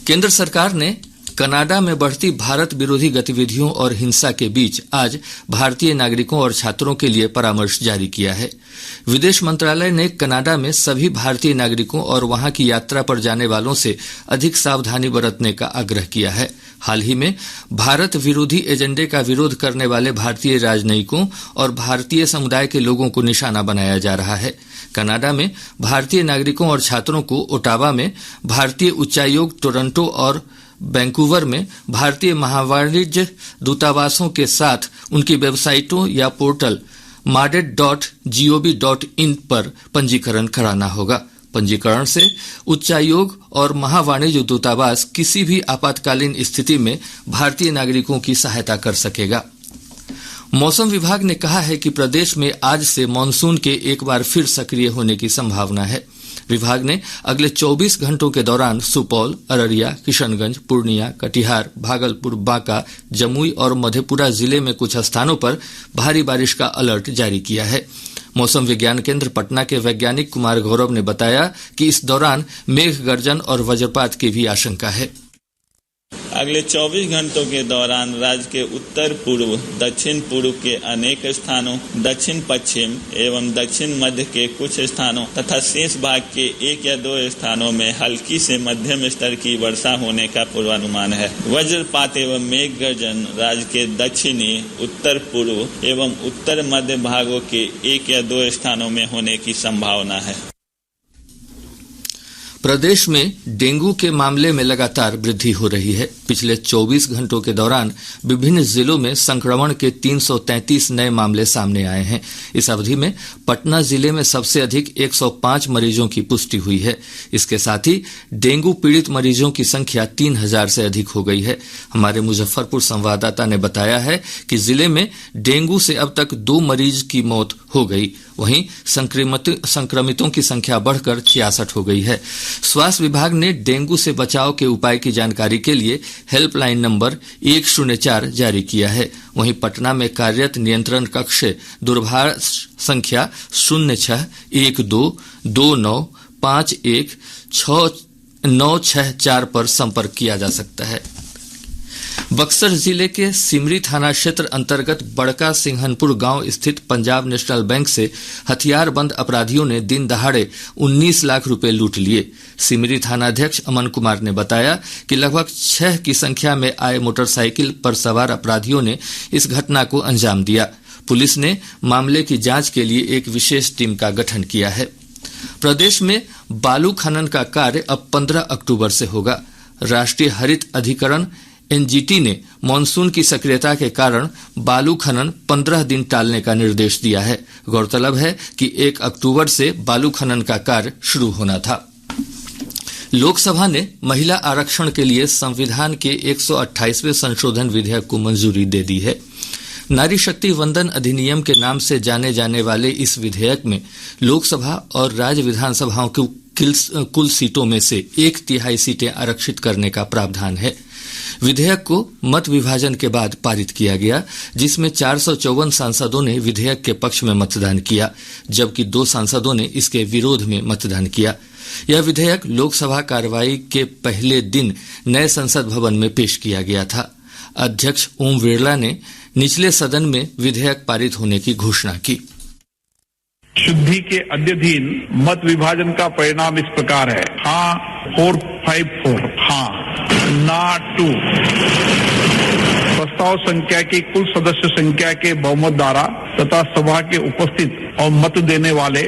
केंद्र सरकार ने कनाडा में बढ़ती भारत विरोधी गतिविधियों और हिंसा के बीच आज भारतीय नागरिकों और छात्रों के लिए परामर्श जारी किया है। विदेश मंत्रालय ने कनाडा में सभी भारतीय नागरिकों और वहां की यात्रा पर जाने वालों से अधिक सावधानी बरतने का आग्रह किया है। हाल ही में भारत विरोधी एजेंडे का विरोध करने वाले भारतीय राजनयिकों और भारतीय समुदाय के लोगों को निशाना बनाया जा रहा है। कनाडा में भारतीय नागरिकों और छात्रों को ओटावा में भारतीय उच्चायोग, टोरंटो और वैंकूवर में भारतीय महावाणिज्य दूतावासों के साथ उनकी वेबसाइटों या पोर्टल madet.gov.in पर पंजीकरण कराना होगा। पंजीकरण से उच्चायोग और महावाणिज्य दूतावास किसी भी आपातकालीन स्थिति में भारतीय नागरिकों की सहायता कर सकेगा। मौसम विभाग ने कहा है कि प्रदेश में आज से मानसून के एक बार फिर सक्रिय होने की संभावना है। विभाग ने अगले 24 घंटों के दौरान सुपौल, अररिया, किशनगंज, पूर्णिया, कटिहार, भागलपुर, बांका, जमुई और मधेपुरा जिले में कुछ स्थानों पर भारी बारिश का अलर्ट जारी किया है। मौसम विज्ञान केंद्र पटना के वैज्ञानिक कुमार गौरव ने बताया कि इस दौरान मेघ गर्जन और वज्रपात की भी आशंका है। अगले 24 घंटों के दौरान राज्य के उत्तर पूर्व, दक्षिण पूर्व के अनेक स्थानों, दक्षिण पश्चिम एवं दक्षिण मध्य के कुछ स्थानों तथा शेष भाग के 1 या 2 स्थानों में हल्की से मध्यम स्तर की वर्षा होने का पूर्वानुमान है। वज्रपात एवं मेघ गर्जन राज्य के दक्षिणी, उत्तर पूर्व एवं उत्तर मध्य भागों के 1 या 2 स्थानों में होने की संभावना है। प्रदेश में डेंगू के मामले में लगातार वृद्धि हो रही है। पिछले 24 घंटों के दौरान विभिन्न जिलों में संक्रमण के 333 नए मामले सामने आए हैं। इस अवधि में पटना जिले में सबसे अधिक 105 मरीजों की पुष्टि हुई है। इसके साथ ही डेंगू पीड़ित मरीजों की संख्या 3000 से अधिक हो गई है। हमारे मुजफ्फरपुर संवाददाता ने बताया है कि जिले में डेंगू से अब तक 2 मरीज की मौत हो गई। वहीं संक्रमितों की संख्या बढ़कर 66 हो गई है। स्वास्थ्य विभाग ने डेंगू से बचाव के उपाय की जानकारी के लिए हेल्पलाइन नंबर 104 जारी किया है। वहीं पटना में कार्यरत नियंत्रण कक्ष से दूरभाष संख्या 061229516964 पर संपर्क किया जा सकता है। बक्सर जिले के सिमरी थाना क्षेत्र अंतर्गत बड़का सिंहनपुर गांव स्थित पंजाब नेशनल बैंक से हथियारबंद अपराधियों ने दिन दहाड़े 19 लाख रुपए लूट लिए। सिमरी थानाध्यक्ष अमन कुमार ने बताया कि लगभग 6 की संख्या में आए मोटरसाइकिल पर सवार अपराधियों ने इस घटना को अंजाम दिया। पुलिस ने मामले की जांच के लिए एक विशेष टीम का गठन किया है। प्रदेश में बालू खनन का कार्य अब 15 अक्टूबर से होगा। राष्ट्रीय हरित अधिकरण एनजीटी ने मानसून की सक्रियता के कारण बालू खनन 15 दिन टालने का निर्देश दिया है। गौरतलब है कि 1 अक्टूबर से बालू खनन का कार्य शुरू होना था। लोकसभा ने महिला आरक्षण के लिए संविधान के 128वें संशोधन विधेयक को मंजूरी दे दी है। नारी शक्ति वंदन अधिनियम के नाम से जाने जाने वाले इस विधेयक में लोकसभा और राज्य विधानसभाओं की कुल सीटों में से 1/3 सीटें आरक्षित करने का प्रावधान है। विधेयक को मत विभाजन के बाद पारित किया गया, जिसमें 454 सांसदों ने विधेयक के पक्ष में मतदान किया, जबकि 2 सांसदों ने इसके विरोध में मतदान किया। यह विधेयक लोकसभा कार्रवाई के पहले दिन नए संसद भवन में पेश किया गया था। अध्यक्ष ओम बिरला ने निचले सदन में विधेयक पारित होने की घोषणा की। शुद्धि के अध्ययन मत विभाजन का परिणाम इस प्रकार है: हाँ 454, हाँ ना 2। प्रस्ताव संख्या की कुल सदस्य संख्या के बहुमत द्वारा तथा सभा के उपस्थित और मत देने वाले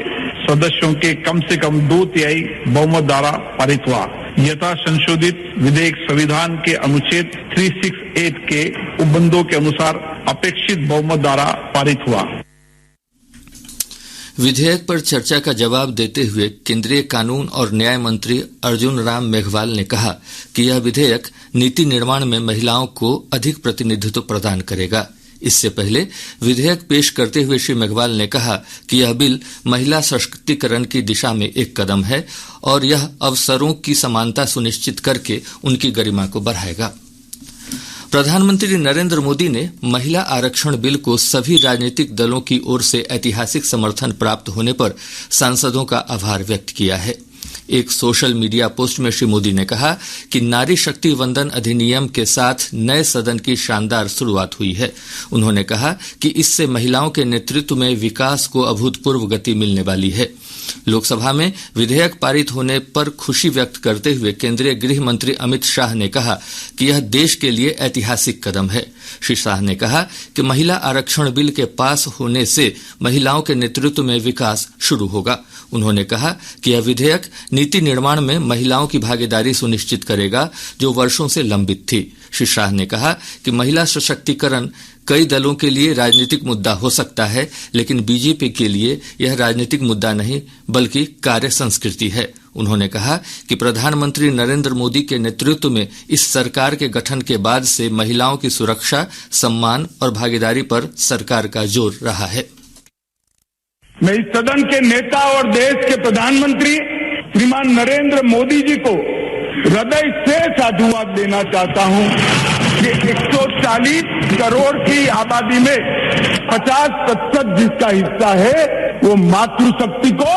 सदस्यों के कम से कम 2/3 बहुमत द्वारा पारित हुआ। यथा संशोधित विधेयक संविधान के अनुच्छेद 368 के उपबंधों के अनुसार अपेक्षित बहुमत द्वारा पारित हुआ। विधेयक पर चर्चा का जवाब देते हुए केंद्रीय कानून और न्याय मंत्री अर्जुन राम मेघवाल ने कहा कि यह विधेयक नीति निर्माण में महिलाओं को अधिक प्रतिनिधित्व प्रदान करेगा। इससे पहले विधेयक पेश करते हुए श्री मेघवाल ने कहा कि यह बिल महिला सशक्तिकरण की दिशा में एक कदम है और यह अवसरों की समानता सुनिश्चित करके उनकी गरिमा को बढ़ाएगा। प्रधानमंत्री नरेंद्र मोदी ने महिला आरक्षण बिल को सभी राजनीतिक दलों की ओर से ऐतिहासिक समर्थन प्राप्त होने पर सांसदों का आभार व्यक्त किया है। एक सोशल मीडिया पोस्ट में श्री मोदी ने कहा कि नारी शक्ति वंदन अधिनियम के साथ नए सदन की शानदार शुरुआत हुई है। उन्होंने कहा कि इससे महिलाओं के नेतृत्व में विकास को अभूतपूर्व गति मिलने वाली है। लोकसभा में विधेयक पारित होने पर खुशी व्यक्त करते हुए केंद्रीय गृह मंत्री अमित शाह ने कहा कि यह देश के लिए ऐतिहासिक कदम है। श्री शाह ने कहा कि महिला आरक्षण बिल के पास होने से महिलाओं के नेतृत्व में विकास शुरू होगा। उन्होंने कहा कि यह विधेयक नीति निर्माण में महिलाओं की भागीदारी सुनिश्चित करेगा, जो वर्षों से लंबित थी। श्री शाह ने कहा कि महिला सशक्तिकरण कई दलों के लिए राजनीतिक मुद्दा हो सकता है, लेकिन बीजेपी के लिए यह राजनीतिक मुद्दा नहीं बल्कि कार्य संस्कृति है। उन्होंने कहा कि प्रधानमंत्री नरेंद्र मोदी के नेतृत्व में इस सरकार के गठन के बाद से महिलाओं की सुरक्षा, सम्मान और भागीदारी पर सरकार का जोर रहा है। मैं इस सदन के नेता और देश के प्रधानमंत्री श्रीमान नरेंद्र मोदी जी को हृदय से साधुवाद देना चाहता हूं कि 140 करोड़ की आबादी में 50% जिसका हिस्सा है वो मातृशक्ति को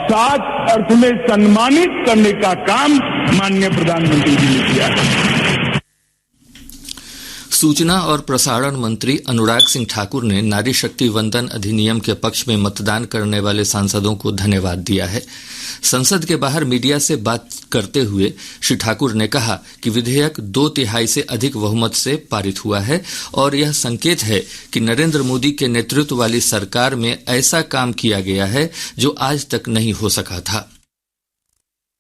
सात अर्थ में सम्मानित करने का काम माननीय प्रधानमंत्री जी ने किया है। सूचना और प्रसारण मंत्री अनुराग सिंह ठाकुर ने नारी शक्ति वंदन अधिनियम के पक्ष में मतदान करने वाले सांसदों को धन्यवाद दिया है। संसद के बाहर मीडिया से बात करते हुए श्री ठाकुर ने कहा कि विधेयक 2/3 से अधिक बहुमत से पारित हुआ है और यह संकेत है कि नरेंद्र मोदी के नेतृत्व वाली सरकार में ऐसा काम किया गया है जो आज तक नहीं हो सका था।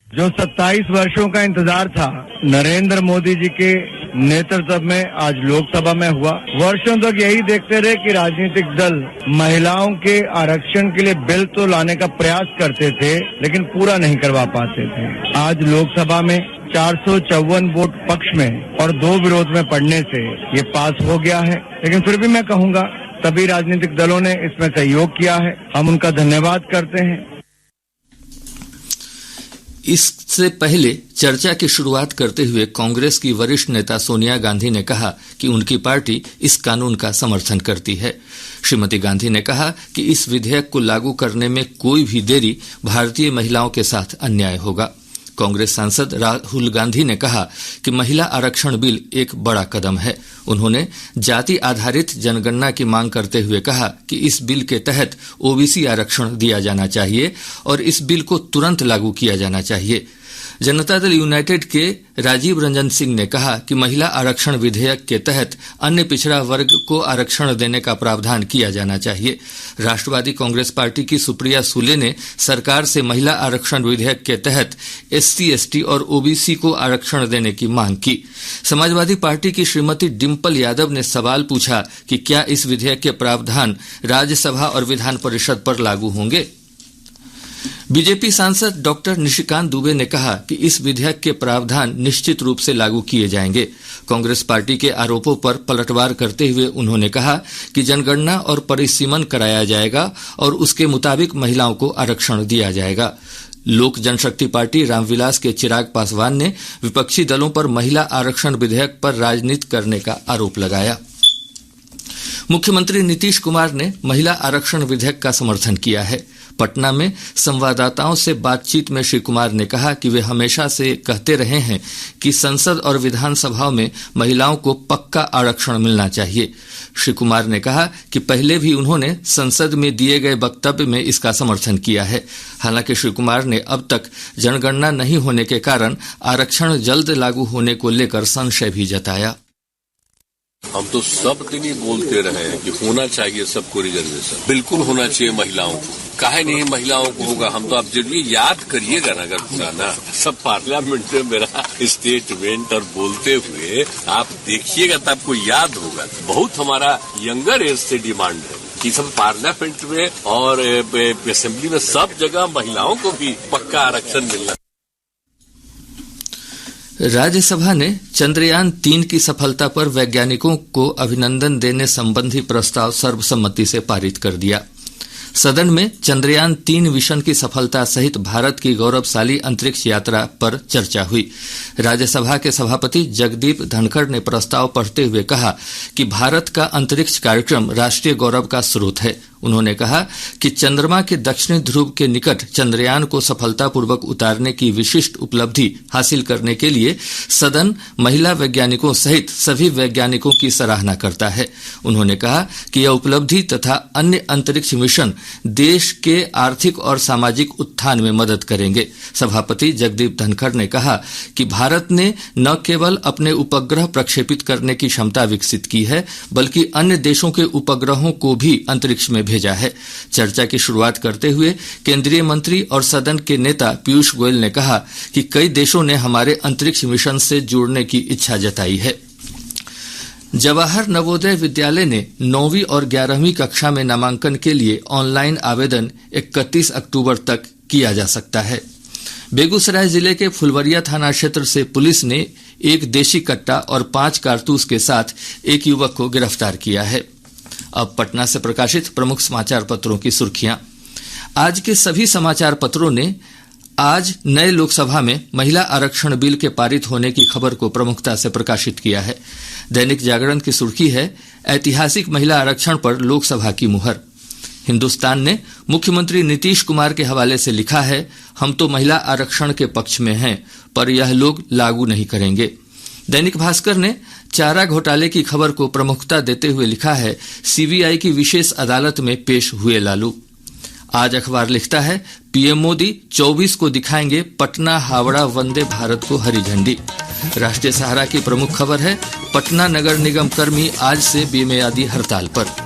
जो 27 वर्षों का इंतजार था नरेंद्र मोदी जी के नेतृत्व में आज लोकसभा में हुआ। वर्षों तक यही देखते रहे कि राजनीतिक दल महिलाओं के आरक्षण के लिए बिल तो लाने का प्रयास करते थे, लेकिन पूरा नहीं करवा पाते थे। आज लोकसभा में 454 वोट पक्ष में और 2 विरोध में पड़ने से ये पास हो गया है। लेकिन फिर भी मैं कहूंगा सभी राजनीतिक दलों ने इसमें सहयोग किया है, हम उनका धन्यवाद करते हैं। इससे पहले चर्चा की शुरुआत करते हुए कांग्रेस की वरिष्ठ नेता सोनिया गांधी ने कहा कि उनकी पार्टी इस कानून का समर्थन करती है। श्रीमती गांधी ने कहा कि इस विधेयक को लागू करने में कोई भी देरी भारतीय महिलाओं के साथ अन्याय होगा। कांग्रेस सांसद राहुल गांधी ने कहा कि महिला आरक्षण बिल एक बड़ा कदम है। उन्होंने जाति आधारित जनगणना की मांग करते हुए कहा कि इस बिल के तहत ओबीसी आरक्षण दिया जाना चाहिए और इस बिल को तुरंत लागू किया जाना चाहिए। जनता दल यूनाइटेड के राजीव रंजन सिंह ने कहा कि महिला आरक्षण विधेयक के तहत अन्य पिछड़ा वर्ग को आरक्षण देने का प्रावधान किया जाना चाहिए। राष्ट्रवादी कांग्रेस पार्टी की सुप्रिया सुले ने सरकार से महिला आरक्षण विधेयक के तहत एससी, एसटी और ओबीसी को आरक्षण देने की मांग की। समाजवादी पार्टी की श्रीमती डिम्पल यादव ने सवाल पूछा कि क्या इस विधेयक के प्रावधान राज्यसभा और विधान परिषद पर लागू होंगे। बीजेपी सांसद डॉक्टर निशिकांत दुबे ने कहा कि इस विधेयक के प्रावधान निश्चित रूप से लागू किए जाएंगे। कांग्रेस पार्टी के आरोपों पर पलटवार करते हुए उन्होंने कहा कि जनगणना और परिसीमन कराया जाएगा और उसके मुताबिक महिलाओं को आरक्षण दिया जाएगा। लोक जनशक्ति पार्टी रामविलास के चिराग पासवान ने विपक्षी दलों पर महिला आरक्षण विधेयक पर राजनीति करने का आरोप लगाया। मुख्यमंत्री नीतीश कुमार ने महिला आरक्षण विधेयक का समर्थन किया है। पटना में संवाददाताओं से बातचीत में श्री कुमार ने कहा कि वे हमेशा से कहते रहे हैं कि संसद और विधानसभाओं में महिलाओं को पक्का आरक्षण मिलना चाहिए। श्री कुमार ने कहा कि पहले भी उन्होंने संसद में दिए गए वक्तव्य में इसका समर्थन किया है। हालांकि श्री कुमार ने अब तक जनगणना नहीं होने के कारण आरक्षण जल्द लागू होने को लेकर संशय भी जताया। हम तो सब दिन ही बोलते रहे हैं कि होना चाहिए सबको रिजर्वेशन, बिल्कुल होना चाहिए महिलाओं को। काहे नहीं महिलाओं को होगा? हम तो आप जरूर याद करिएगा ना, अगर ना सब पार्लियामेंट में मेरा स्टेटमेंट और बोलते हुए आप देखिएगा तो आपको याद होगा। बहुत हमारा यंगर एज से डिमांड है कि सब पार्लियामेंट में और असेंबली में सब जगह महिलाओं को भी पक्का आरक्षण मिलना। राज्यसभा ने चंद्रयान 3 की सफलता पर वैज्ञानिकों को अभिनंदन देने संबंधी प्रस्ताव सर्वसम्मति से पारित कर दिया। सदन में चंद्रयान 3 मिशन की सफलता सहित भारत की गौरवशाली अंतरिक्ष यात्रा पर चर्चा हुई। राज्यसभा के सभापति जगदीप धनखड़ ने प्रस्ताव पढ़ते हुए कहा कि भारत का अंतरिक्ष कार्यक्रम राष्ट्रीय गौरव का स्रोत है। उन्होंने कहा कि चंद्रमा के दक्षिणी ध्रुव के निकट चंद्रयान को सफलतापूर्वक उतारने की विशिष्ट उपलब्धि हासिल करने के लिए सदन महिला वैज्ञानिकों सहित सभी वैज्ञानिकों की सराहना करता है। उन्होंने कहा कि यह उपलब्धि तथा अन्य अंतरिक्ष मिशन देश के आर्थिक और सामाजिक उत्थान में मदद करेंगे। सभापति जगदीप धनखड़ ने कहा कि भारत ने न केवल अपने उपग्रह प्रक्षेपित करने की क्षमता विकसित की है, बल्कि अन्य देशों के उपग्रहों को भी अंतरिक्ष में भेजा है। चर्चा की शुरुआत करते हुए केंद्रीय मंत्री और सदन के नेता पीयूष गोयल ने कहा कि कई देशों ने हमारे अंतरिक्ष मिशन से जुड़ने की इच्छा जताई है। जवाहर नवोदय विद्यालय ने 9वीं और 11वीं कक्षा में नामांकन के लिए ऑनलाइन आवेदन 31 अक्टूबर तक किया जा सकता है। बेगूसराय जिले के फुलवरिया थाना क्षेत्र से पुलिस ने एक देशी कट्टा और 5 कारतूस के साथ एक युवक को गिरफ्तार किया है। अब पटना से प्रकाशित प्रमुख समाचार पत्रों की सुर्खियां। आज के सभी समाचार पत्रों ने आज नए लोकसभा में महिला आरक्षण बिल के पारित होने की खबर को प्रमुखता से प्रकाशित किया है। दैनिक जागरण की सुर्खी है, ऐतिहासिक महिला आरक्षण पर लोकसभा की मुहर। हिंदुस्तान ने मुख्यमंत्री नीतीश कुमार के हवाले से लिखा है, हम तो महिला आरक्षण के पक्ष में हैं, पर यह लोग लागू नहीं करेंगे। दैनिक भास्कर ने चारा घोटाले की खबर को प्रमुखता देते हुए लिखा है, सीबीआई की विशेष अदालत में पेश हुए लालू। आज अखबार लिखता है, पीएम मोदी 24 को दिखाएंगे पटना हावड़ा वंदे भारत को हरी झंडी। राष्ट्रीय सहारा की प्रमुख खबर है, पटना नगर निगम कर्मी आज से बेमियादी हड़ताल पर।